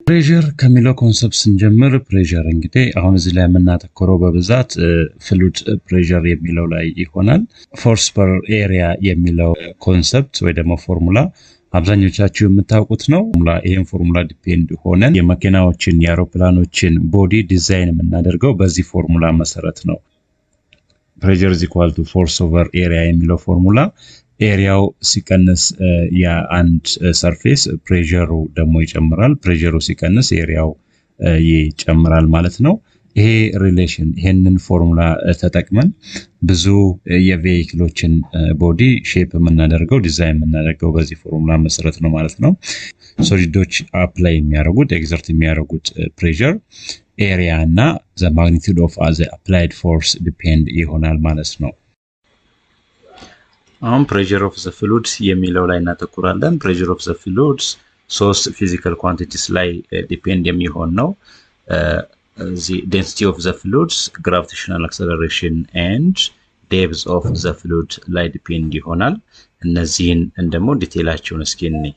ፕሬሸር ከሚለው ኮንሰፕት ስንጀምር ፕሬሸር እንግዲህ አሁን እዚህ ላይ የምናተኮረው በብዛት ፍሉድ ፕሬሸር የሚለው ላይ ይሆናል። ፎርስ ፐር ኤሪያ የሚለው ኮንሰፕት ወይ ደግሞ ፎርሙላ አብዛኞቻችሁ የምታውቁት ነው። ይሄን ፎርሙላ ዲፔንድ ሆነን የመኪናዎችን የአውሮፕላኖችን ቦዲ ዲዛይን የምናደርገው በዚህ ፎርሙላ መሰረት ነው። ፕሬሸር is equal to force over area የሚለው ፎርሙላ ኤሪያው ሲቀንስ የአንድ ሰርፌስ ፕሬሸሩ ደግሞ ይጨምራል። ፕሬሸሩ ሲቀንስ ኤሪያው ይጨምራል ማለት ነው። ይሄ ሪሌሽን ይሄንን ፎርሙላ ተጠቅመን ብዙ የቬሂክሎችን ቦዲ ሼፕ የምናደርገው ዲዛይን የምናደርገው በዚህ ፎርሙላ መሰረት ነው ማለት ነው። ሶሊዶች አፕላይ የሚያደርጉት ኤግዘርት የሚያደርጉት ፕሬሸር ኤሪያ እና the magnitude of the applied force depend ይሆናል ማለት ነው። አሁን pressure of the fluids የሚለው ላይ እናተኩራለን። pressure of the fluids ሶስት physical quantities ላይ ዲፔንድ የሚሆን ነው። the density of the fluids, gravitational acceleration and depth of the fluid ላይ ዲፔንድ ይሆናል። እነዚህን እንደሞ ዲቴይላቸውን እስኪ እንይ።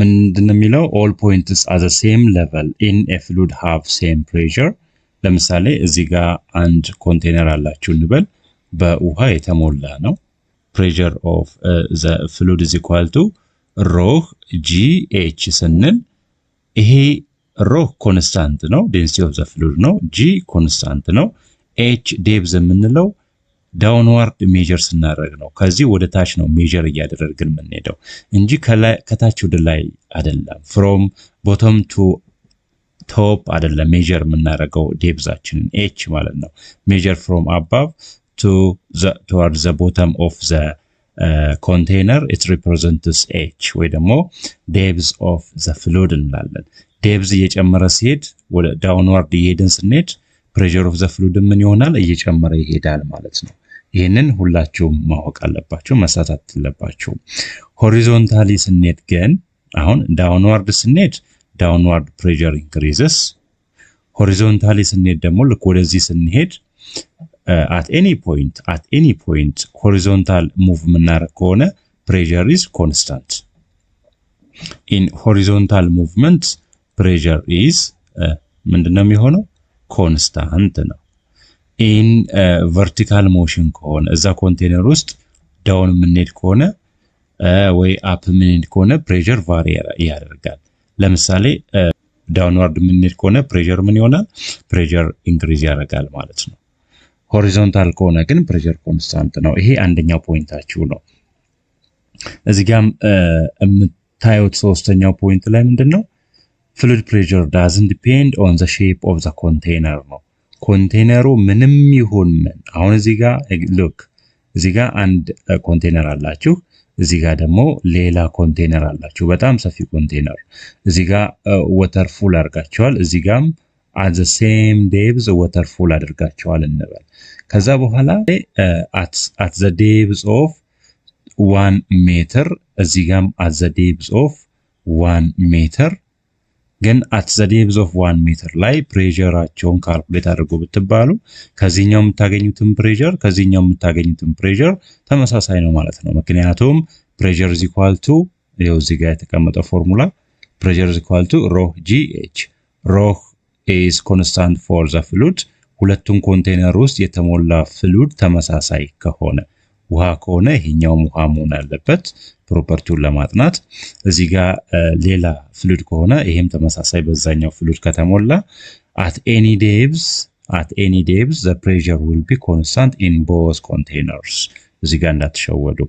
ምንድነው የሚለው all points at the same level in a fluid have same pressure። ለምሳሌ እዚህ ጋር አንድ ኮንቴነር አላችሁ እንበል፣ በውሃ የተሞላ ነው። pressure of the fluid is equal to rho gh ስንል ይሄ rho ኮንስታንት ነው፣ density of the fluid ነው። g ኮንስታንት ነው። h depth የምንለው ዳውንዋርድ ሜጀር ስናደርግ ነው። ከዚህ ወደ ታች ነው ሜጀር እያደረግን የምንሄደው እንጂ ከታች ወደ ላይ አይደለም። from bottom to top አይደለም ሜጀር የምናደርገው ዴፕዛችንን h ማለት ነው። ሜጀር from above towards the bottom of the container it represents h ወይ ደግሞ depth of the fluid እንላለን። depth እየጨመረ ሲሄድ ወደ ዳውንዋርድ እየሄድን ስንሄድ pressure of the fluid ምን ይሆናል? እየጨመረ ይሄዳል ማለት ነው። ይሄንን ሁላችሁም ማወቅ አለባችሁ፣ መሳሳት አለባችሁ። ሆሪዞንታሊ ስንሄድ ግን አሁን ዳውንዋርድ ስንሄድ ዳውንዋርድ pressure increases። ሆሪዞንታሊ ስንሄድ ደግሞ ልክ ወደዚህ ስንሄድ at any point horizontal move የምናደርግ ከሆነ pressure is constant. in horizontal movement pressure is ምንድነው የሚሆነው? constant ነው። in vertical motion ከሆነ እዛ ኮንቴነር ውስጥ ዳውን የምንሄድ ከሆነ ወይ አፕ የምንሄድ ከሆነ pressure vary ያደርጋል። ለምሳሌ ዳውንዋርድ የምንሄድ ከሆነ pressure ምን ይሆናል? pressure increase ያደርጋል ማለት ነው። ሆሪዞንታል ከሆነ ግን pressure constant ነው። ይሄ አንደኛው ፖይንታችሁ ነው። እዚህ ጋር የምታዩት ሶስተኛው ፖይንት ላይ ምንድነው? fluid pressure doesn't depend on the shape of the container ነው። ኮንቴነሩ ምንም ይሁን ምን አሁን እዚህ ጋር look እዚህ ጋር አንድ ኮንቴነር አላችሁ፣ እዚህ ጋር ደግሞ ሌላ ኮንቴነር አላችሁ፣ በጣም ሰፊ ኮንቴነር። እዚህ ጋር water full አድርጋችኋል፣ እዚህ ጋርም at the same depth water full አድርጋችኋል እንበል። ከዛ በኋላ at the depth of 1 meter እዚህ ጋርም at the depth of 1 meter ግን at the depth of 1 meter ላይ ፕሬሸራቸውን ካልኩሌት አድርጎ ብትባሉ ከዚህኛው የምታገኙትን ፕሬሸር ከዚህኛው የምታገኙትን ፕሬሸር ተመሳሳይ ነው ማለት ነው። ምክንያቱም pressure is equal to ይኸው እዚህ ጋር የተቀመጠው ፎርሙላ pressure is equal to rho gh rho is constant for the fluid። ሁለቱም ኮንቴነር ውስጥ የተሞላ ፍሉድ ተመሳሳይ ከሆነ ውሃ ከሆነ ይሄኛው ውሃ መሆን አለበት ፕሮፐርቲውን ለማጥናት። እዚህ ጋር ሌላ ፍሉድ ከሆነ ይሄም ተመሳሳይ በዛኛው ፍሉድ ከተሞላ at any depth the pressure will be constant in both containers። እዚህ ጋር እንዳትሸወዱ።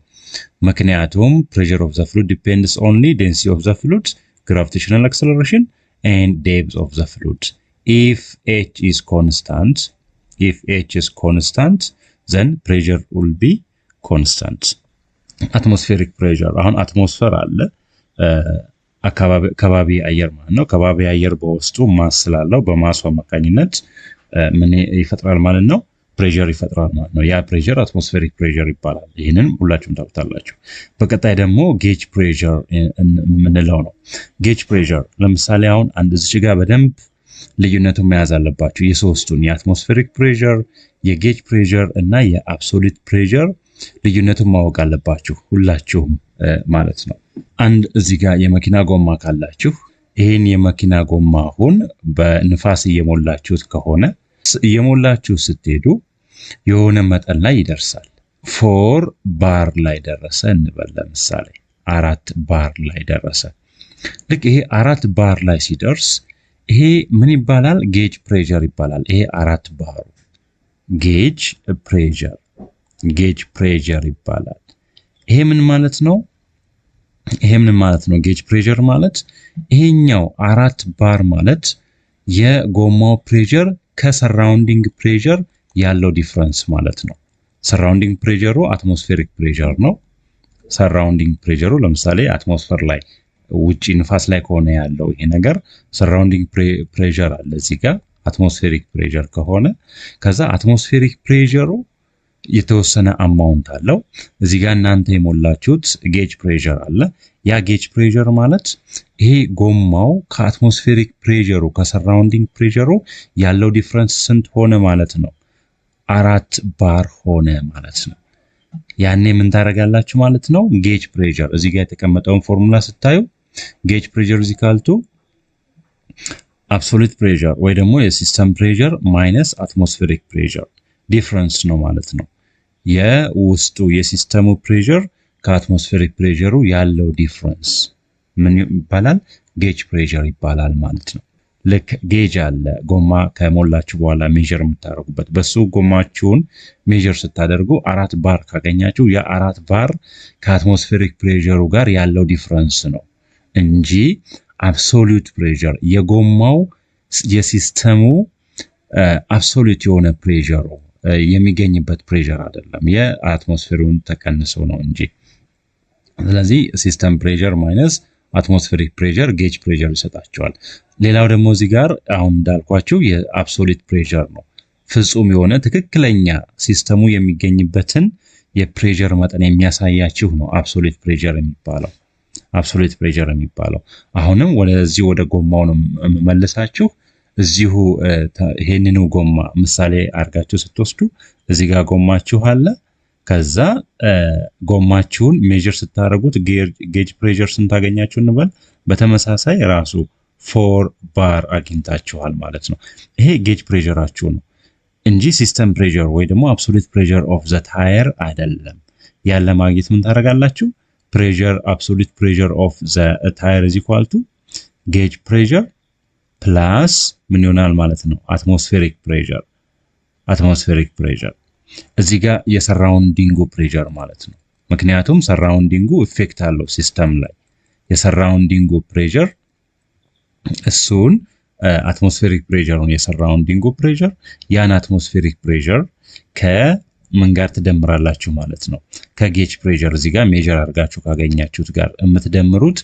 ምክንያቱም pressure of the fluid depends only density of the fluid, gravitational acceleration and depth of the fluid. If h is constant then pressure will be constant. atmospheric pressure አሁን አትሞስፌር አለ ከባቢ አየር ማለት ነው። ከባቢ አየር በውስጡ ማስ ስላለው በማሱ አማካኝነት ምን ይፈጥራል ማለት ነው? pressure ይፈጥራል ማለት ነው። ያ pressure atmospheric pressure ይባላል። ይሄንን ሁላችሁም ታውቁታላችሁ። በቀጣይ ደግሞ gauge pressure የምንለው ነው። gauge pressure ለምሳሌ አሁን አንድ እዚህ ጋር በደንብ ልዩነቱን መያዝ አለባችሁ። የሶስቱን የአትሞስፌሪክ ፕሬሸር፣ የጌጅ ፕሬሸር እና የአብሶሉት ፕሬሸር ልዩነቱን ማወቅ አለባችሁ ሁላችሁም ማለት ነው። አንድ እዚህ ጋር የመኪና ጎማ ካላችሁ ይሄን የመኪና ጎማ አሁን በንፋስ እየሞላችሁት ከሆነ እየሞላችሁ ስትሄዱ የሆነ መጠን ላይ ይደርሳል 4 ባር ላይ ደረሰ እንበል ለምሳሌ 4 ባር ላይ ደረሰ ልክ ይሄ 4 ባር ላይ ሲደርስ ይሄ ምን ይባላል ጌጅ ፕሬሸር ይባላል ይሄ 4 ባሩ ጌጅ ፕሬሸር ይባላል ይሄ ምን ማለት ነው ጌጅ ፕሬሸር ማለት ይሄኛው 4 ባር ማለት የጎማው ፕሬሸር ከሰራውንዲንግ ፕሬሸር ያለው ዲፈረንስ ማለት ነው ሰራውንዲንግ ፕሬሸሩ አትሞስፌሪክ ፕሬሸር ነው ሰራውንዲንግ ፕሬሸሩ ለምሳሌ አትሞስፌር ላይ ውጪ ንፋስ ላይ ከሆነ ያለው ይሄ ነገር ሰራውንዲንግ ፕሬሸር አለ እዚህ ጋር አትሞስፌሪክ ፕሬሸር ከሆነ ከዛ አትሞስፌሪክ ፕሬሸሩ የተወሰነ አማውንት አለው እዚህ ጋር እናንተ የሞላችሁት ጌጅ ፕሬሸር አለ ያ ጌጅ ፕሬሸር ማለት ይሄ ጎማው ከአትሞስፌሪክ ፕሬሸሩ ከሰራውንዲንግ ፕሬሸሩ ያለው ዲፈረንስ ስንት ሆነ ማለት ነው 4 ባር ሆነ ማለት ነው ያኔ ምን ታረጋላችሁ ማለት ነው ጌጅ ፕሬሸር እዚህ ጋር የተቀመጠውን ፎርሙላ ስታዩ ጌጅ ፕሬሸር is equal to absolute pressure ወይ ደግሞ የሲስተም ፕሬሸር ማይነስ አትሞስፌሪክ ፕሬሸር ዲፈረንስ ነው ማለት ነው የውስጡ የሲስተሙ ፕሬሸር ከአትሞስፌሪክ ፕሬሸሩ ያለው ዲፈረንስ ምን ይባላል ጌጅ ፕሬሸር ይባላል ማለት ነው ልክ ጌጅ አለ ጎማ ከሞላችሁ በኋላ ሜዠር የምታደርጉበት በሱ ጎማችሁን ሜዠር ስታደርጉ 4 ባር ካገኛችሁ ያ 4 ባር ከአትሞስፌሪክ ፕሬሸሩ ጋር ያለው ዲፈረንስ ነው እንጂ አብሶሉት ፕሬሸር የጎማው የሲስተሙ አብሶሉት የሆነ ፕሬሸሩ የሚገኝበት ፕሬሸር አይደለም የአትሞስፌሩን ተቀንሶ ነው እንጂ ስለዚህ ሲስተም ፕሬሸር ማይነስ አትሞስፌሪክ ፕሬሸር ጌጅ ፕሬሸር ይሰጣቸዋል ሌላው ደግሞ እዚህ ጋር አሁን እንዳልኳችሁ የአብሶሉት ፕሬሸር ነው ፍጹም የሆነ ትክክለኛ ሲስተሙ የሚገኝበትን የፕሬሸር መጠን የሚያሳያችሁ ነው አብሶሉት ፕሬሸር የሚባለው አሁንም ወደዚህ ወደ ጎማው ነው መመለሳችሁ እዚሁ ይሄንኑ ጎማ ምሳሌ አርጋችሁ ስትወስዱ እዚህ ጋር ጎማችሁ አለ ከዛ ጎማችሁን ሜዠር ስታደርጉት ጌጅ ፕሬሸር ስንታገኛችሁ እንበል በተመሳሳይ ራሱ 4 ባር አግኝታችኋል ማለት ነው ይሄ ጌጅ ፕሬሸራችሁ ነው እንጂ ሲስተም ፕሬሸር ወይ ደግሞ አብሶሉት ፕሬሸር ኦፍ ዘ ታየር አይደለም ያለ ማግኘት ምን ታረጋላችሁ ፕሬሸር አብሶሉት ፕሬሸር ኦፍ ዘ ታየር is equal to ጌጅ ፕሬሸር ፕላስ ምን ይሆናል ማለት ነው አትሞስፌሪክ ፕሬሸር እዚህ ጋር የሰራውንዲንጉ ፕሬሸር ማለት ነው ምክንያቱም ሰራውንዲንጉ ኢፌክት አለው ሲስተም ላይ የሰራውንዲንጉ ፕሬሸር እሱን አትሞስፌሪክ ፕሬሸሩን የሰራውንዲንጉ ፕሬሸር ያን አትሞስፌሪክ ፕሬሸር ከምን ጋር ትደምራላችሁ ማለት ነው ከጌጅ ፕሬሸር እዚህ ጋር ሜዠር አድርጋችሁ ካገኛችሁት ጋር የምትደምሩት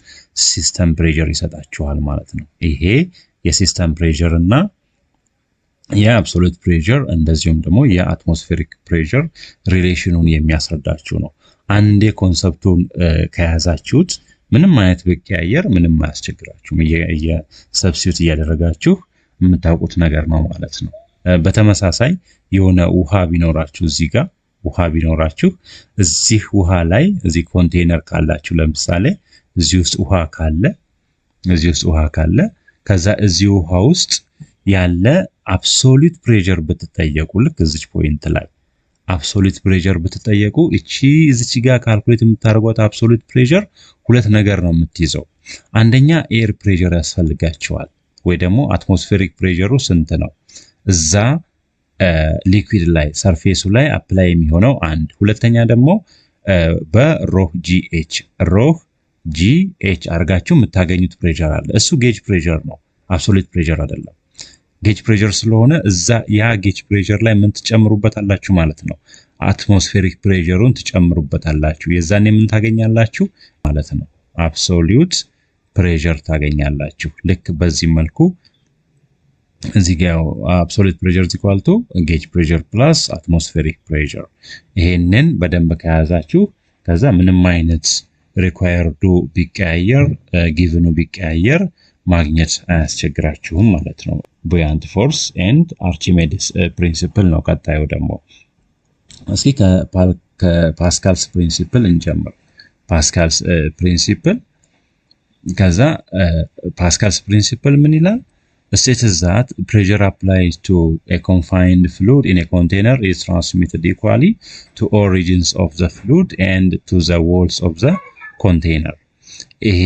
ሲስተም ፕሬሸር ይሰጣችኋል ማለት ነው ይሄ የሲስተም ፕሬሸር እና የአብሶሉት ፕሬሸር እንደዚሁም ደግሞ የአትሞስፌሪክ ፕሬሸር ሪሌሽኑን የሚያስረዳችሁ ነው አንዴ ኮንሰፕቱን ከያዛችሁት ምንም አይነት በቀያየር ምንም አያስቸግራችሁም የሰብስቲዩት እያደረጋችሁ የምታውቁት ነገር ነው ማለት ነው በተመሳሳይ የሆነ ውሃ ቢኖራችሁ እዚህ ጋር እዚህ ውሃ ላይ እዚህ ኮንቴነር ካላችሁ ለምሳሌ እዚህ ውስጥ ውሃ ካለ ከዛ እዚህ ውሃ ውስጥ ያለ አብሶሉት ፕሬሸር ብትጠየቁ ልክ እዚህ ፖይንት ላይ አብሶሉት ፕሬሸር ብትጠየቁ እቺ እዚች ጋር ካልኩሌት የምታደርጉት አብሶሉት ፕሬሸር ሁለት ነገር ነው የምትይዘው አንደኛ ኤር ፕሬሸር ያስፈልጋቸዋል ወይ ደግሞ አትሞስፌሪክ ፕሬሸሩ ስንት ነው እዛ ሊኩዊድ ላይ ሰርፌሱ ላይ አፕላይ የሚሆነው አንድ ሁለተኛ ደግሞ በሮህ ጂኤች አርጋችሁ የምታገኙት ፕሬሸር አለ እሱ ጌጅ ፕሬሸር ነው አብሶሉት ፕሬሸር አይደለም ጌጅ ፕሬሸር ስለሆነ እዛ ያ ጌጅ ፕሬሸር ላይ ምን ትጨምሩበታላችሁ ማለት ነው አትሞስፌሪክ ፕሬሸሩን ትጨምሩበታላችሁ የዛኔ ምን ታገኛላችሁ ማለት ነው አብሶሉት ፕሬሸር ታገኛላችሁ ልክ በዚህ መልኩ እዚህ ጋር አብሶሉት ፕሬሸር is equal to ጌጅ ፕሬሸር ፕላስ አትሞስፌሪክ ፕሬሸር ይሄንን በደንብ ከያዛችሁ ከዛ ምንም አይነት ሪኳየርዱ ቢቀያየር ጊቭኑ ቢቀያየር ማግኘት አያስቸግራችሁም ማለት ነው buoyant force and Archimedes principle ነው ቀጣዩ ደግሞ እስኪ ከፓስካልስ ፕሪንሲፕል እንጀምር ፓስካልስ ፕሪንሲፕል ከዛ ፓስካልስ ፕሪንሲፕል ምን ይላል? states that pressure applied to a confined fluid in a container is transmitted equally to all regions of the fluid and to the walls of the container. ይሄ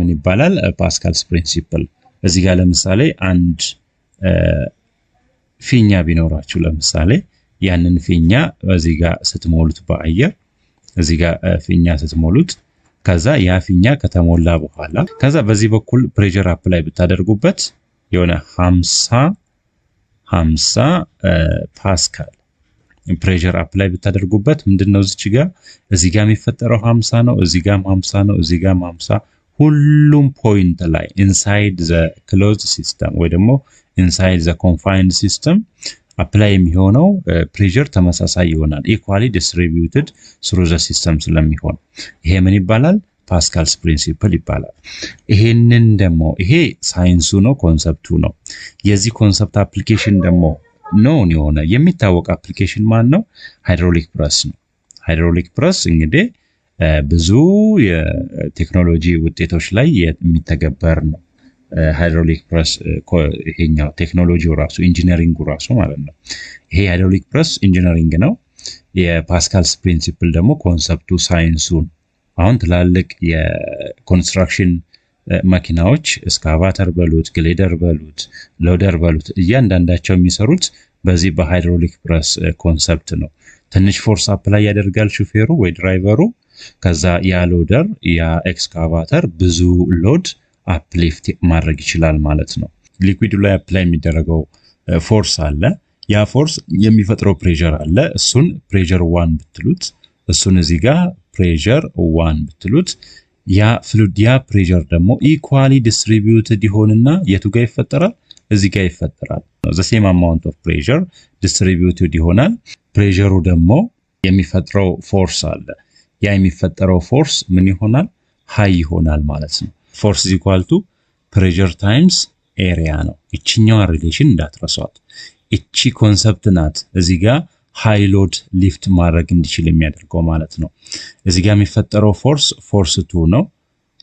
ምን ይባላል? ፓስካልስ ፕሪንሲፕል። እዚህ ጋር ለምሳሌ አንድ ፊኛ ቢኖራችሁ ለምሳሌ ያንን ፊኛ እዚህ ጋር ስትሞሉት በአየር እዚህ ጋር ፊኛ ስትሞሉት ከዛ ያ ፊኛ ከተሞላ በኋላ ከዛ በዚህ በኩል ፕሬሸር አፕላይ ብታደርጉበት የሆነ 50 ፓስካል ፕሬሸር አፕላይ ብታደርጉበት ምንድነው እዚህ ጋር የሚፈጠረው 50 ነው፣ እዚህ ጋርም 50 ነው፣ እዚህ ጋርም 50 ሁሉም ፖይንት ላይ ኢንሳይድ ዘ ክሎዝድ ሲስተም ወይ ደግሞ ኢንሳይድ ዘ ኮንፋይንድ ሲስተም አፕላይ የሚሆነው ፕሬሸር ተመሳሳይ ይሆናል ኢኳሊ ዲስትሪቢዩትድ ስሩ ዘ ሲስተም ስለሚሆን ይሄ ምን ይባላል? ፓስካልስ ፕሪንሲፕል ይባላል። ይሄንን ደግሞ ይሄ ሳይንሱ ነው፣ ኮንሰፕቱ ነው። የዚህ ኮንሰፕት አፕሊኬሽን ደግሞ ኖን የሆነ የሚታወቅ አፕሊኬሽን ማን ነው? ሃይድሮሊክ ፕረስ ነው። ሃይድሮሊክ ፕረስ እንግዲህ ብዙ የቴክኖሎጂ ውጤቶች ላይ የሚተገበር ነው። ሃይድሮሊክ ፕረስ ይሄኛው ቴክኖሎጂው ራሱ ኢንጂነሪንጉ ራሱ ማለት ነው። ይሄ ሃይድሮሊክ ፕረስ ኢንጂነሪንግ ነው። የፓስካልስ ፕሪንሲፕል ደግሞ ኮንሰፕቱ ሳይንሱን አሁን ትላልቅ የኮንስትራክሽን መኪናዎች እስካቫተር በሉት ግሌደር በሉት ሎደር በሉት እያንዳንዳቸው የሚሰሩት በዚህ በሃይድሮሊክ ፕረስ ኮንሰፕት ነው። ትንሽ ፎርስ አፕላይ ያደርጋል ሹፌሩ ወይ ድራይቨሩ ከዛ ያ ሎደር ያ ኤክስካቫተር ብዙ ሎድ አፕሊፍት ማድረግ ይችላል ማለት ነው። ሊኩዊዱ ላይ አፕላይ የሚደረገው ፎርስ አለ። ያ ፎርስ የሚፈጥረው ፕሬሸር አለ። እሱን ፕሬሸር 1 ብትሉት እሱን እዚህ ጋር ፕሬሸር 1 ብትሉት ያ ፍሉድ ያ ፕሬሸር ደግሞ ኢኳሊ ዲስትሪቢዩትድ ይሆንና የቱ ጋር ይፈጠራል? እዚህ ጋር ይፈጠራል። the same amount of pressure distributed ይሆናል። ፕሬሸሩ ደግሞ የሚፈጥረው ፎርስ አለ። ያ የሚፈጠረው ፎርስ ምን ይሆናል? ሃይ ይሆናል ማለት ነው። force is equal to pressure times area ነው። እቺኛው ሪሌሽን እንዳትረሷት። እቺ ኮንሰፕት ናት እዚህ ጋር ሃይ ሎድ ሊፍት ማድረግ እንዲችል የሚያደርገው ማለት ነው። እዚህ ጋር የሚፈጠረው ፎርስ 2 ነው።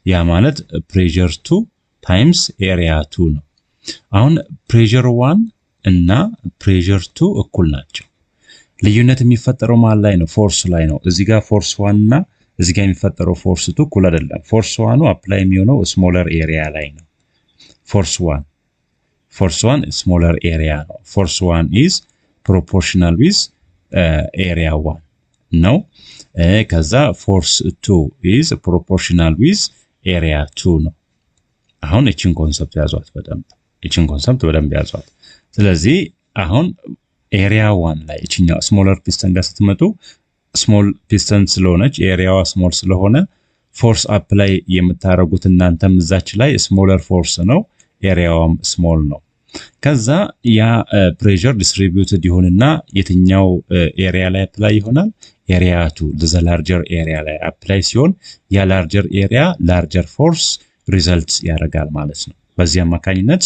ያ ማለት pressure 2 times area 2 ነው። አሁን pressure 1 እና pressure 2 እኩል ናቸው። ልዩነት የሚፈጠረው ማለት ላይ ነው? ፎርስ ላይ ነው። እዚህ ጋር ፎርስ 1 እና እዚህ ጋር የሚፈጠረው ፎርስ 2 እኩል አይደለም። ፎርስ 1 አፕላይ የሚሆነው ስሞለር ኤሪያ ላይ ነው። ፎርስ 1 ስሞለር ኤሪያ ነው። ፎርስ 1 is proportional with area 1 ነው። ከዛ ፎርስ 2 is proportional with area 2 ነው። አሁን እቺን ኮንሰፕት ያዟት በደንብ ያዟት። ስለዚህ አሁን ኤሪያ 1 ላይ እቺኛው ስሞለር ፒስተን ጋር ስትመጡ ስሞል ፒስተን ስለሆነች ኤሪያዋ ስሞል ስለሆነ ፎርስ አፕላይ የምታረጉት እናንተም እዛች ላይ ስሞለር ፎርስ ነው፣ ኤሪያዋም ስሞል ነው። ከዛ ያ ፕሬሸር ዲስትሪቢዩትድ ይሆንና የትኛው ኤሪያ ላይ አፕላይ ይሆናል? ኤሪያ 2 the larger ኤሪያ ላይ አፕላይ ሲሆን ያ ላርጀር ኤሪያ ላርጀር ፎርስ ሪዘልት ያደርጋል ማለት ነው። በዚህ አማካኝነት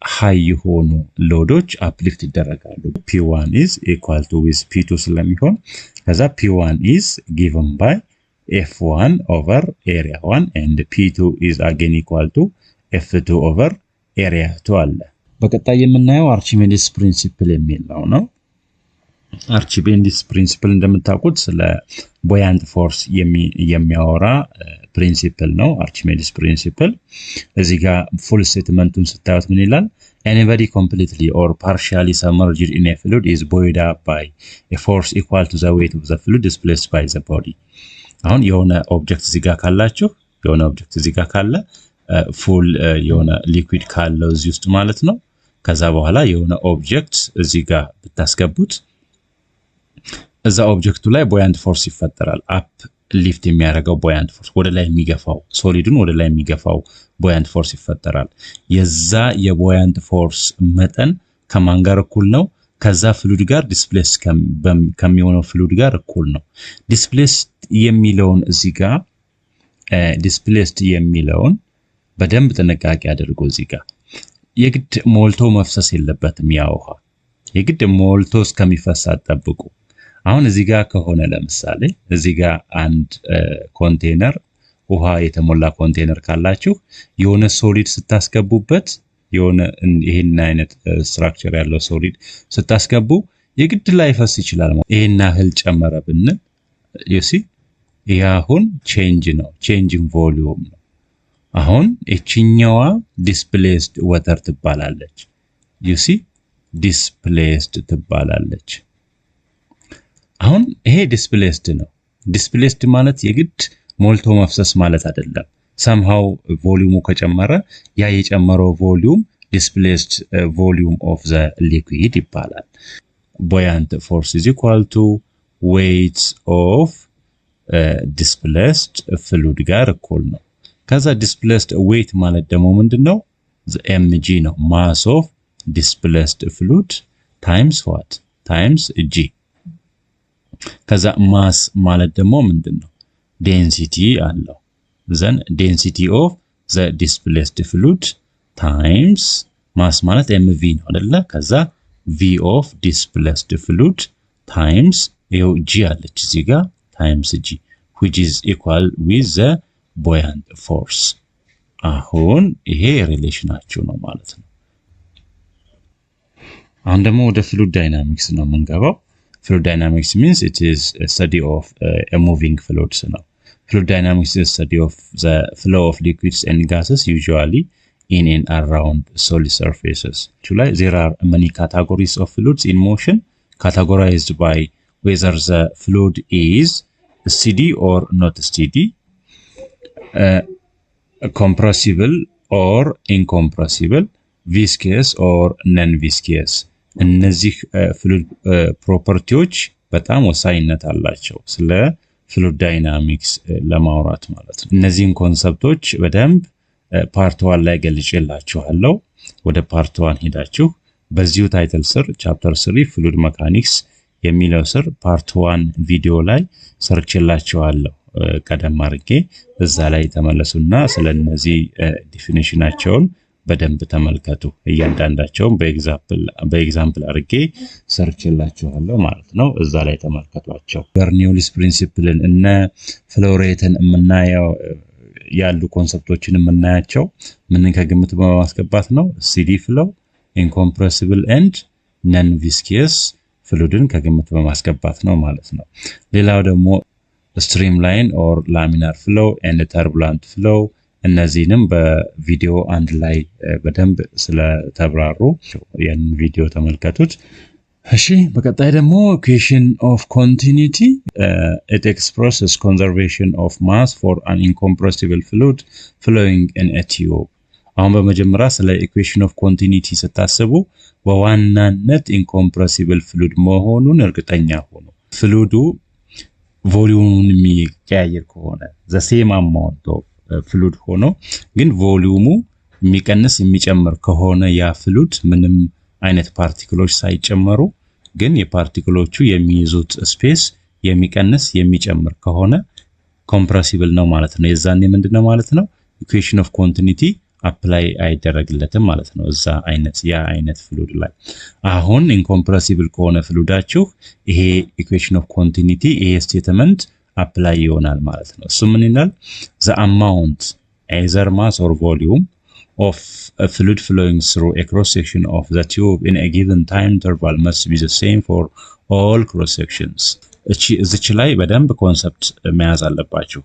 ሃይ የሆኑ ሎዶች አፕሊፍት ይደረጋሉ። P1 is equal to with P2 ስለሚሆን ከዛ P1 is given by F1 over area 1 and P2 is again equal to F2 over area 2 አለ። በቀጣይ የምናየው አርቺሜዲስ ፕሪንሲፕል የሚለው ነው። አርቺሜዲስ ፕሪንሲፕል እንደምታውቁት ስለ ቦያንት ፎርስ የሚያወራ ፕሪንሲፕል ነው። አርቺሜዲስ ፕሪንሲፕል እዚህ ጋር ፉል ስቴትመንቱን ስታዩት ምን ይላል? Anybody completely or partially submerged in a fluid is buoyed up by a force equal to the weight of the fluid displaced by the body. አሁን የሆነ ኦብጀክት እዚህ ጋር ካላችሁ የሆነ ኦብጀክት እዚህ ጋር ካለ ፉል የሆነ ሊኩዊድ ካለው እዚህ ውስጥ ማለት ነው። ከዛ በኋላ የሆነ ኦብጀክት እዚህ ጋር ብታስገቡት እዛ ኦብጀክቱ ላይ ቦያንት ፎርስ ይፈጠራል። አፕ ሊፍት የሚያደርገው ቦያንት ፎርስ ወደ ላይ የሚገፋው ሶሊዱን ወደ ላይ የሚገፋው ቦያንት ፎርስ ይፈጠራል። የዛ የቦያንት ፎርስ መጠን ከማን ጋር እኩል ነው? ከዛ ፍሉድ ጋር ዲስፕሌስ ከሚሆነው ፍሉድ ጋር እኩል ነው። ዲስፕሌስድ የሚለውን እዚህ ጋር ዲስፕሌስድ የሚለውን በደንብ ጥንቃቄ አድርጎ እዚህ ጋር የግድ ሞልቶ መፍሰስ የለበትም። ያ ውሃ የግድ ሞልቶ እስከሚፈስ አጠብቁ። አሁን እዚህ ጋር ከሆነ ለምሳሌ እዚህ ጋር አንድ ኮንቴነር ውሃ የተሞላ ኮንቴነር ካላችሁ የሆነ ሶሊድ ስታስገቡበት የሆነ ይሄን አይነት ስትራክቸር ያለው ሶሊድ ስታስገቡ የግድ ላይ ፈስ ይችላል ይሄን ያህል ጨመረ ብንል you see ይሄ አሁን ቼንጅ ነው ቼንጂንግ ቮሊዩም ነው አሁን እቺኛዋ ዲስፕሌስድ ወተር ትባላለች you see ዲስፕሌስድ ትባላለች አሁን ይሄ ዲስፕሌስድ ነው ዲስፕሌስድ ማለት የግድ ሞልቶ መፍሰስ ማለት አይደለም somehow volume ከጨመረ ያ የጨመረው volume displaced volume of the liquid ይባላል buoyant force is equal to weight of displaced fluid ጋር እኩል ነው ከዛ displaced weight ማለት ደግሞ ምንድነው the mg ነው mass of displaced fluid times what times g ከዛ mass ማለት ደግሞ ምንድነው density አለው then density of the displaced fluid times mass ማለት mv ነው አይደለ ከዛ v of displaced fluid times ይኸው g አለች እዚህ ጋር times g which is equal with the buoyant force አሁን ይሄ ሪሌሽናቸው ነው ማለት ነው አሁን ደግሞ ወደ fluid dynamics ነው የምንገባው fluid dynamics means it is a study of a moving fluids ነው fluid dynamics is a study of the flow of liquids and gases usually in and around solid surfaces actually there are many categories of fluids in motion categorized by whether the fluid is steady or not steady compressible or incompressible viscous or non viscous እነዚህ fluid properties በጣም ወሳኝነት አላቸው ስለ fluid dynamics ለማውራት ማለት ነው እነዚህን ኮንሰፕቶች በደንብ ፓርት 1 ላይ ገልጬላችኋለሁ ወደ ፓርት 1 ሄዳችሁ በዚሁ ታይትል ስር ቻፕተር 3 fluid mechanics የሚለው ስር ፓርት 1 ቪዲዮ ላይ ሰርችላችኋለሁ ቀደም አድርጌ እዛ ላይ ተመለሱና ስለነዚህ ዲፊኒሽናቸውን በደንብ ተመልከቱ እያንዳንዳቸው በኤግዛምፕል አድርጌ ሰርችላችኋለሁ ማለት ነው እዛ ላይ ተመልከቷቸው በርኒዮሊስ ፕሪንሲፕልን እና ፍሎሬትን የምናየው ያሉ ኮንሰፕቶችን የምናያቸው ምን ከግምት በማስገባት ነው ሲዲ ፍሎው ኢንኮምፕሬሲብል ኤንድ ነን ቪስኪየስ ፍሉድን ከግምት በማስገባት ነው ማለት ነው ሌላው ደግሞ streamline or laminar flow and turbulent flow እነዚህንም በቪዲዮ አንድ ላይ በደንብ ስለተብራሩ ያን ቪዲዮ ተመልከቱት እሺ በቀጣይ ደግሞ equation of continuity it expresses conservation of mass for an incompressible fluid flowing in a tube አሁን በመጀመሪያ ስለ equation of continuity ስታስቡ በዋናነት incompressible fluid መሆኑን እርግጠኛ ሆኑ ፍሉዱ ቮሊዩሙን የሚቀያየር ከሆነ the same amount of fluid ሆኖ ግን ቮሊዩሙ የሚቀንስ የሚጨምር ከሆነ ያ ፍሉድ ምንም አይነት ፓርቲክሎች ሳይጨመሩ ግን የፓርቲክሎቹ የሚይዙት ስፔስ የሚቀንስ የሚጨምር ከሆነ ኮምፕሬሲብል ነው ማለት ነው የዛኔ ምንድነው ማለት ነው equation of continuity አፕላይ አይደረግለትም ማለት ነው እዛ አይነት ያ አይነት ፍሉድ ላይ አሁን ኢንኮምፕሬሲብል ከሆነ ፍሉዳችሁ ይሄ equation of continuity ይሄ ስቴትመንት apply ይሆናል ማለት ነው እሱ ምን ይላል the amount either mass or volume of a fluid flowing through a cross section of the tube in a given time interval must be the same for all cross sections እዚች ላይ በደንብ ኮንሰፕት መያዝ አለባችሁ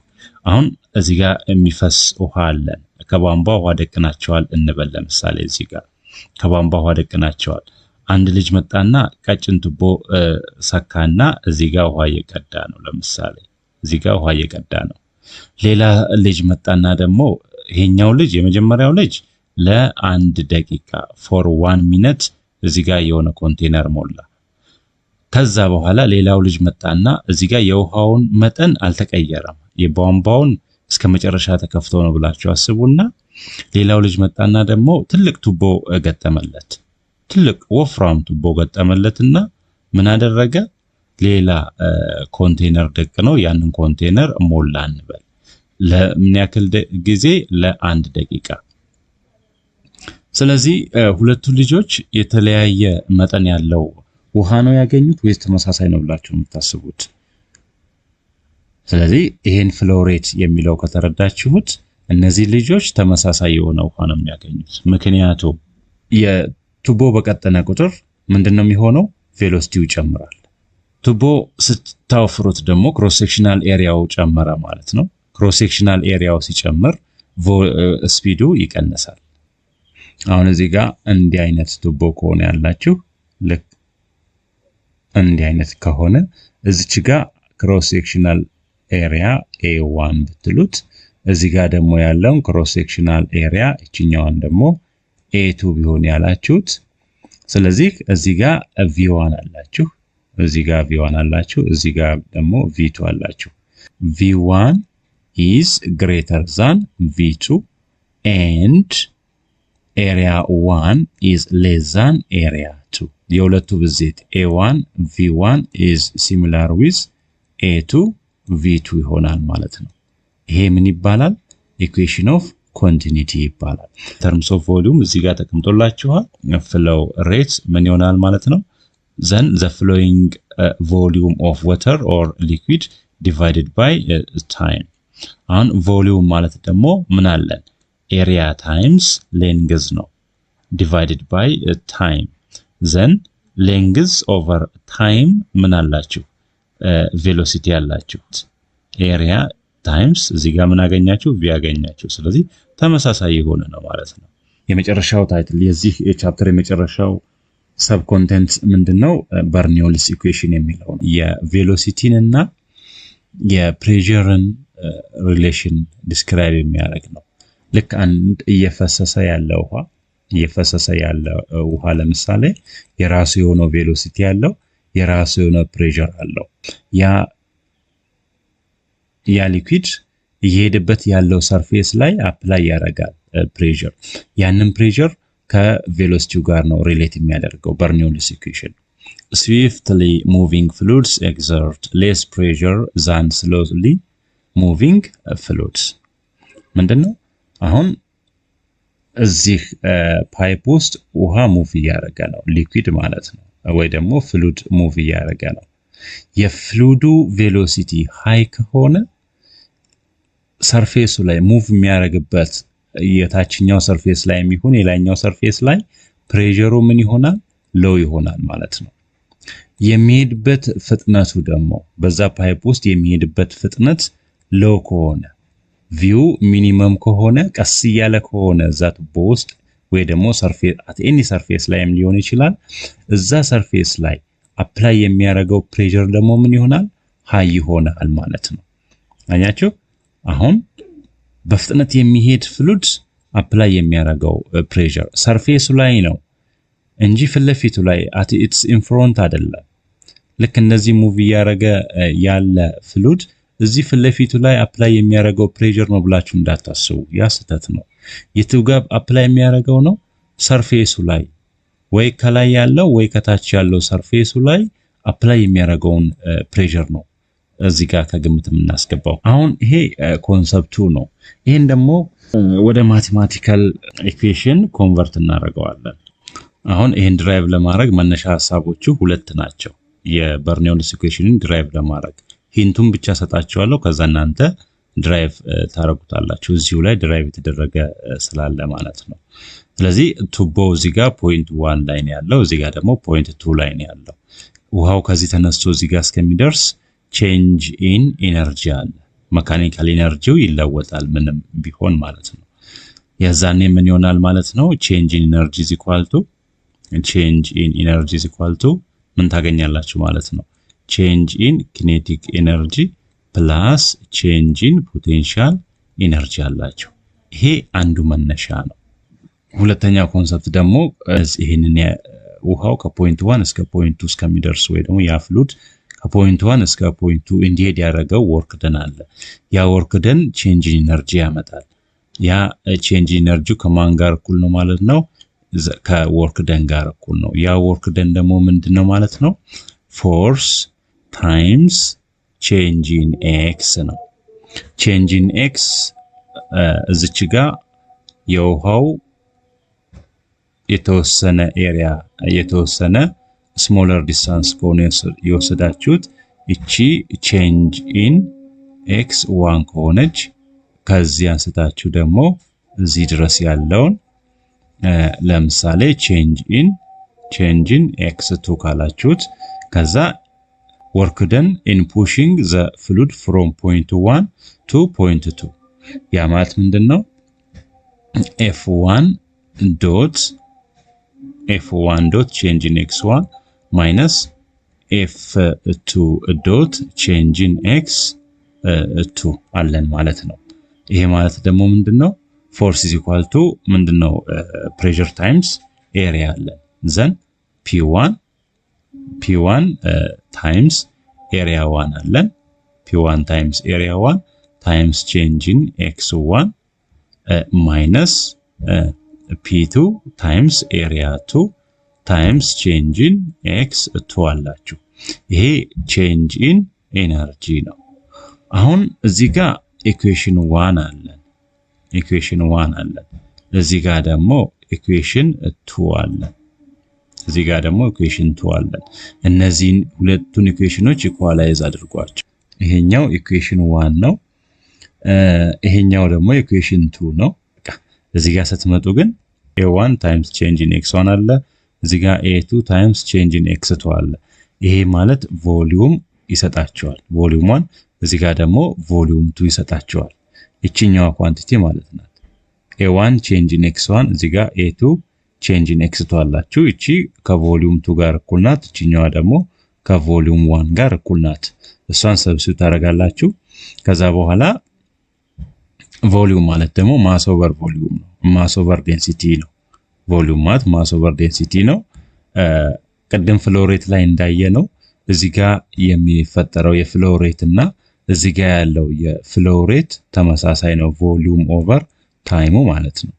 አሁን እዚህ ጋር የሚፈስ ውሃ አለ ከቧንቧ ውሃ ደቅናቸዋል እንበል ለምሳሌ እዚህ ጋር ከቧንቧ ውሃ ደቅናቸዋል አንድ ልጅ መጣና ቀጭን ቱቦ ሰካና እዚህ ጋር ውሃ እየቀዳ ነው ለምሳሌ እዚህ ጋር ውሃ እየቀዳ ነው ሌላ ልጅ መጣና ደግሞ ይሄኛው ልጅ የመጀመሪያው ልጅ ለአንድ ደቂቃ for 1 minute እዚህ ጋር የሆነ ኮንቴነር ሞላ ከዛ በኋላ ሌላው ልጅ መጣና እዚህ ጋር የውሃውን መጠን አልተቀየረም የቧንቧውን እስከመጨረሻ ተከፍቶ ነው ብላችሁ አስቡና ሌላው ልጅ መጣና ደግሞ ትልቅ ቱቦ ገጠመለት ትልቅ ወፍራም ቱቦ ገጠመለትና ምን አደረገ ሌላ ኮንቴነር ደቅነው ያንን ኮንቴነር ሞላ እንበል ለምን ያክል ጊዜ ለአንድ ደቂቃ ስለዚህ ሁለቱ ልጆች የተለያየ መጠን ያለው ውሃ ነው ያገኙት ወይስ ተመሳሳይ ነው ብላችሁ የምታስቡት ስለዚህ ይሄን ፍሎ ሬት የሚለው ከተረዳችሁት እነዚህ ልጆች ተመሳሳይ የሆነ ውሃ ነው የሚያገኙት። ምክንያቱም የቱቦ በቀጠነ ቁጥር ምንድነው የሚሆነው? ቬሎሲቲው ይጨምራል። ቱቦ ስታወፍሩት ደግሞ ክሮስ ሴክሽናል ኤሪያው ጨመረ ማለት ነው። ክሮስ ሴክሽናል ኤሪያው ሲጨምር ስፒዱ ይቀንሳል። አሁን እዚህ ጋር እንዲህ አይነት ቱቦ ከሆነ ያላችሁ ልክ እንዲህ አይነት ከሆነ እዚች ጋር ክሮስ ሴክሽናል ኤሪያ A1 ብትሉት እዚህ ጋር ደግሞ ያለው ክሮስ ሴክሽናል ኤሪያ እቺኛዋን ደግሞ A2 ቢሆን ያላችሁት ስለዚህ እዚህ ጋር V1 አላችሁ እዚህ ጋር V1 አላችሁ እዚህ ጋር ደግሞ V2 አላችሁ V1 is greater than V2 and area 1 is less than area 2 የሁለቱ ብዜት A1 V1 is similar with A2 V2 ይሆናል ማለት ነው። ይሄ ምን ይባላል? ኢኩዌሽን ኦፍ ኮንቲኒቲ ይባላል። ተርምስ ኦፍ ቮሊዩም እዚህ ጋር ተቀምጦላችኋል። ፍሎው ሬት ምን ይሆናል ማለት ነው? then the flowing volume of water or liquid divided by time አሁን ቮሊዩም ማለት ደግሞ ምን አለን? ኤሪያ ታይምስ ሌንግዝ ነው divided by time then length over time ምን አላችሁ? ቬሎሲቲ ያላችሁት ኤሪያ ታይምስ እዚህ ጋር ምን አገኛችሁ? ቪ አገኛችሁ። ስለዚህ ተመሳሳይ የሆነ ነው ማለት ነው። የመጨረሻው ታይትል የዚህ ቻፕተር የመጨረሻው ሰብ ኮንቴንት ምንድነው? በርኒዮልስ ኢኩዌሽን የሚለው የቬሎሲቲን እና የፕሬሸርን ሪሌሽን ዲስክራይብ የሚያደርግ ነው። ልክ አንድ እየፈሰሰ ያለ ውሃ ለምሳሌ የራሱ የሆነ ቬሎሲቲ ያለው የራሱ የሆነ ፕሬሸር አለው። ያ ሊኩዊድ እየሄደበት ያለው ሰርፌስ ላይ አፕላይ ያደርጋል ፕሬሸር። ያንን ፕሬሸር ከቬሎሲቲው ጋር ነው ሪሌት የሚያደርገው በርኒዮልስ ኢኩዌሽን። swiftly moving fluids exert less pressure than slowly moving fluids ምንድነው? አሁን እዚህ ፓይፕ ውስጥ ውሃ ሙቭ እያደረገ ነው ሊኩዊድ ማለት ነው ወይ ደግሞ ፍሉድ ሙቭ እያደረገ ነው። የፍሉዱ ቬሎሲቲ ሃይ ከሆነ ሰርፌሱ ላይ ሙቭ የሚያደርግበት የታችኛው ሰርፌስ ላይ የሚሆን የላይኛው ሰርፌስ ላይ ፕሬሸሩ ምን ይሆናል? ሎው ይሆናል ማለት ነው። የሚሄድበት ፍጥነቱ ደግሞ በዛ ፓይፕ ውስጥ የሚሄድበት ፍጥነት ሎው ከሆነ ቪው ሚኒመም ከሆነ ቀስ እያለ ከሆነ እዛ ቱቦ ውስጥ ወይ ደግሞ ሰርፌስ አት ኤኒ ሰርፌስ ላይም ሊሆን ይችላል እዛ ሰርፌስ ላይ አፕላይ የሚያደርገው ፕሬሸር ደግሞ ምን ይሆናል? ሃይ ይሆናል ማለት ነው። አያችሁ? አሁን በፍጥነት የሚሄድ ፍሉድ አፕላይ የሚያደርገው ፕሬሸር ሰርፌሱ ላይ ነው እንጂ ፍለፊቱ ላይ at its in front አይደለም። ልክ እንደዚህ ሙቭ ያረገ ያለ ፍሉድ እዚህ ፍለፊቱ ላይ አፕላይ የሚያደርገው ፕሬሸር ነው ብላችሁ እንዳታስቡ፣ ያ ስህተት ነው። የቱ ጋር አፕላይ የሚያደርገው ነው? ሰርፌሱ ላይ ወይ ከላይ ያለው ወይ ከታች ያለው ሰርፌሱ ላይ አፕላይ የሚያደርገውን ፕሬሸር ነው እዚህ ጋር ከግምት የምናስገባው። አሁን ይሄ ኮንሰፕቱ ነው። ይሄን ደግሞ ወደ ማቴማቲካል ኢኩዌሽን ኮንቨርት እናደርገዋለን። አሁን ይሄን ድራይቭ ለማድረግ መነሻ ሐሳቦቹ ሁለት ናቸው። የበርኒዮልስ ኢኩዌሽንን ድራይቭ ለማድረግ ሂንቱን ብቻ ሰጣችኋለሁ፣ ከዛ እናንተ ድራይቭ ታረጉታላችሁ። እዚሁ ላይ ድራይቭ የተደረገ ስላለ ማለት ነው። ስለዚህ ቱቦ እዚህ ጋር ፖይንት 1 ላይ ነው ያለው፣ እዚህ ጋር ደግሞ ፖይንት 2 ላይ ነው ያለው። ውሃው ከዚህ ተነስቶ እዚህ ጋር እስከሚደርስ ቼንጅ ኢን ኢነርጂ አለ። መካኒካል ኢነርጂው ይለወጣል ምንም ቢሆን ማለት ነው። የዛኔ ምን ይሆናል ማለት ነው? ቼንጅ ኢን ኢነርጂ ኢዝ ኢኳል ቱ ቼንጅ ኢን ኢነርጂ ኢዝ ኢኳል ቱ ምን ታገኛላችሁ ማለት ነው? ቼንጅ ኢን ኪኔቲክ ኢነርጂ ፕላስ ቼንጅ ኢን ፖቴንሻል ኢነርጂ አላችሁ። ይሄ አንዱ መነሻ ነው። ሁለተኛው ኮንሰፕት ደግሞ ይሄንን ውሃው ከፖይንት 1 እስከ ፖይንት 2 እስከሚደርስ ወይ ደግሞ ያ ፍሉድ ከፖይንት 1 እስከ ፖይንት 2 እንዲሄድ ያደረገው ወርክ ደን አለ። ያ ወርክ ደን ቼንጅ ኢን ኢነርጂ ያመጣል። ያ ቼንጅ ኢነርጂው ከማን ጋር እኩል ነው ማለት ነው? ከወርክ ደን ጋር እኩል ነው። ያ ወርክ ደን ደግሞ ምንድነው ማለት ነው? ፎርስ ታይምስ ቼንጅ ኢን ኤክስ ነው። ቼንጅ ኢን ኤክስ እዚች ጋር የውሃው የተወሰነ ኤሪያ የተወሰነ ስሞለር ዲስታንስ ከሆነ የወሰዳችሁት እቺ ቼንጅ ኢን x 1 ከሆነች ከዚህ አንስታችሁ ደግሞ እዚህ ድረስ ያለውን ለምሳሌ change in x2 ካላችሁት ከዛ work done in pushing the fluid from point 1 to point 2 ያ ማለት ምንድነው f1 dot change in x1 minus f2 dot change in x2 አለን ማለት ነው። ይሄ ማለት ደግሞ ምንድነው force is equal to ምንድነው pressure times area አለን then p1 times area 1 አለን p1 times area 1 times change in x1 minus p2 times area 2 times change in x2 አላችሁ። ይሄ change in energy ነው። አሁን እዚህ ጋር equation 1 አለን እዚህ ጋር ደግሞ equation 2 አለን እነዚህን ሁለቱን ኢኩዌሽኖች ኢኳላይዝ አድርጓቸው። ይሄኛው equation 1 ነው ይሄኛው ደግሞ equation 2 ነው። በቃ እዚህ ጋር ስትመጡ ግን a1 times change in x1 አለ እዚህ ጋር a2 times change in x2 አለ። ይሄ ማለት ቮሊዩም ይሰጣቸዋል ቮሊዩም 1 እዚህ ጋር ደግሞ ቮሊዩም 2 ይሰጣቸዋል። እቺኛው ኳንቲቲ ማለት ናት a1 change in x1 እዚህ ጋር a2 change in x2 አላችሁ። እቺ ከቮሊዩም 2 ጋር እኩል ናት እቺኛዋ ደግሞ ከቮሊዩም 1 ጋር እኩል ናት። እሷን ሰብስቲቱት ታደርጋላችሁ። ከዛ በኋላ ቮሊዩም ማለት ደግሞ ማስ ኦቨር ቮሊዩም ነው ማስ ኦቨር ዴንሲቲ ነው። ቮሊዩም ማለት ማስ ኦቨር ዴንሲቲ ነው። ቀደም ፍሎ ሬት ላይ እንዳየነው እዚህ ጋር የሚፈጠረው የፍሎ ሬት እና እዚህ ጋር ያለው የፍሎ ሬት ተመሳሳይ ነው ቮሊዩም ኦቨር ታይሙ ማለት ነው።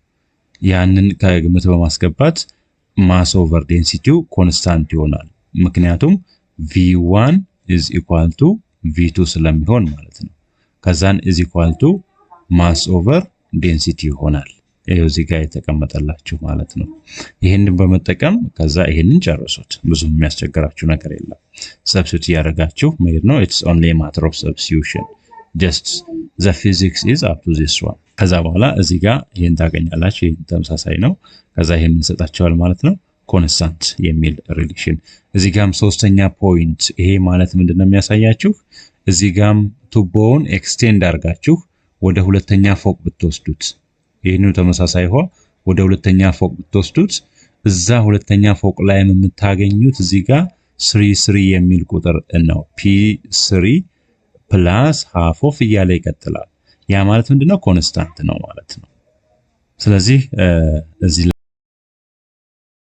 ያንን ከግምት በማስገባት ማስ ኦቨር ዴንሲቲው ኮንስታንት ይሆናል ምክንያቱም v1 is equal to v2 ስለሚሆን ማለት ነው። ከዛን is equal to ማስ ኦቨር ዴንሲቲ ይሆናል። ይሄው እዚህ ጋር የተቀመጠላችሁ ማለት ነው። ይሄንን በመጠቀም ከዛ ይሄንን ጨርሱት። ብዙ የሚያስቸግራችሁ ነገር የለም። ሰብስቲቱት ያደርጋችሁ መሄድ ነው። it's only a matter of substitution. just the physics is up to this one. ከዛ በኋላ እዚህ ጋር ይሄን ታገኛላችሁ። ይሄን ተመሳሳይ ነው። ከዛ ይሄን እንሰጣቸዋል ማለት ነው ኮንስታንት የሚል ሪሌሽን። እዚህ ጋርም ሶስተኛ ፖይንት ይሄ ማለት ምንድነው የሚያሳያችሁ እዚህ ጋርም ቱቦውን ኤክስቴንድ አድርጋችሁ ወደ ሁለተኛ ፎቅ ብትወስዱት ይሄን ተመሳሳይ ወደ ሁለተኛ ፎቅ ብትወስዱት እዛ ሁለተኛ ፎቅ ላይ የምታገኙት እዚህ ጋር 3 የሚል ቁጥር ነው p3 ፕላስ half of እያለ ይቀጥላል። ያ ማለት ምንድነው ኮንስታንት ነው ማለት ነው። ስለዚህ እዚህ